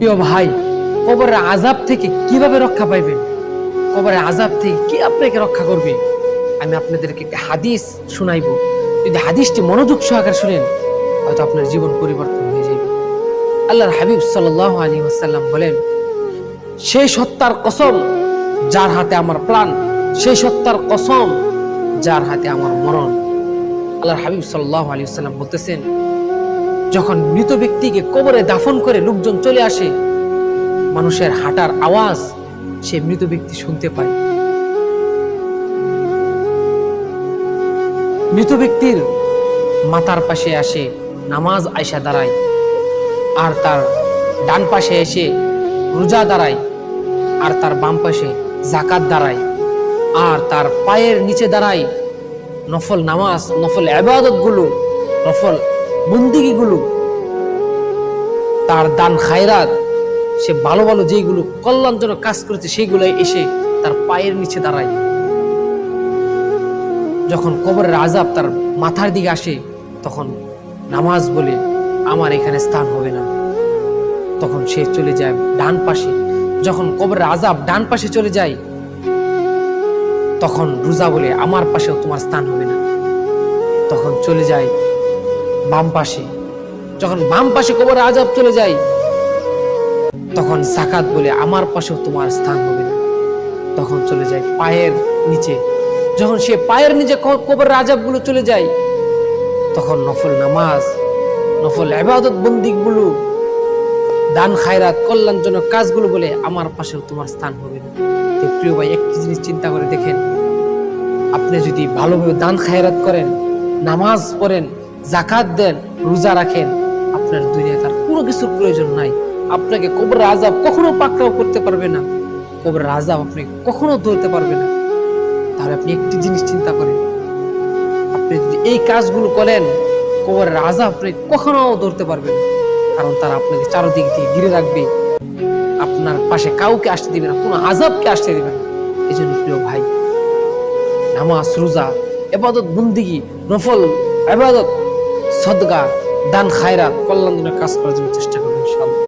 প্রিয় ভাই, কবরের আযাব থেকে কিভাবে রক্ষা পাইবেন, কবরের আযাব থেকে কি আপনাকে রক্ষা করবে, আমি আপনাদেরকে একটা হাদিস শোনাইব। যদি হাদিসটি মনোযোগ সহকারে শুনেন, হয়তো আপনার জীবন পরিবর্তন হয়ে যাবে। আল্লাহর হাবিব সাল্লাল্লাহু আলাইহি ওয়াসাল্লাম বলেন, সেই সত্তার কসম যার হাতে আমার প্রাণ, সেই সত্তার কসম যার হাতে আমার মরণ। আল্লাহর হাবিব সাল্লাল্লাহু আলাইহি ওয়াসাল্লাম বলতেছেন, যখন মৃত ব্যক্তিকে কবরে দাফন করে লোকজন চলে আসে, মানুষের হাঁটার আওয়াজ সে মৃত ব্যক্তি শুনতে পায়। মৃত ব্যক্তির মাথার পাশে আসে নামাজ আয়সা দাঁড়ায়, আর তার ডান পাশে এসে রোজা দাঁড়ায়, আর তার বাম পাশে যাকাত দাঁড়ায়, আর তার পায়ের নিচে দাঁড়ায় নফল নামাজ, নফল ইবাদত গুলো, নফল বন্দেগী গুলো, তার দান খায়রাত, সে ভালো ভালো যেগুলো কল্যাণজনক কাজ করেছে সেইগুলো এসে তার পায়ের নিচে দাঁড়ায়। যখন কবরের আযাব তার মাথার দিকে আসে, তখন নামাজ বলে আমার এখানে স্থান হবে না, তখন সে চলে যায় ডান পাশে। যখন কবরের আযাব ডান পাশে চলে যায়, তখন রোজা বলে আমার পাশেও তোমার স্থান হবে না, তখন চলে যায় বাম পাশে। যখন বাম পাশে কবরের আযাব চলে যায়, তখন যাকাত বলে আমার পাশেও তোমার স্থান হবে না, তখন চলে যায় পায়ের নিচে। যখন সে পায়ের নিচে কবরের আযাব গুলো চলে যায়, তখন নফল নামাজ, নফল ইবাদত বন্দেগী গুলো, দান খায়রাত, কল্যাণজনক কাজগুলো বলে আমার পাশেও তোমার স্থান হবে না। তো প্রিয় ভাই, একটি জিনিস চিন্তা করে দেখেন, আপনি যদি ভালোভাবে দান খায়রাত করেন, নামাজ পড়েন, যাকাত দেন, রোজা রাখেন, আপনার দুনিয়াতে আর কোনো কিছুর প্রয়োজন নাই। আপনাকে কবরের আযাব কখনো পাকড়াও করতে পারবে না, কবরের আযাব আপনাকে কখনো ধরতে পারবে না। তাহলে আপনি একটি জিনিস চিন্তা করেন, আপনি যদি এই কাজগুলো করেন, কবরের আযাব আপনি কখনো ধরতে পারবে না, কারণ তারা আপনাকে চারদিক দিয়ে ঘিরে রাখবে, আপনার পাশে কাউকে আসতে দিবে না, কোনো আযাবকে আসতে দিবে না। এই জন্য প্রিয় ভাই, নামাজ, রোজা, ইবাদত বন্দেগী, নফল ইবাদত, সদকা, দান খায়রাত, কল্যাণজনক কাজ করার জন্য চেষ্টা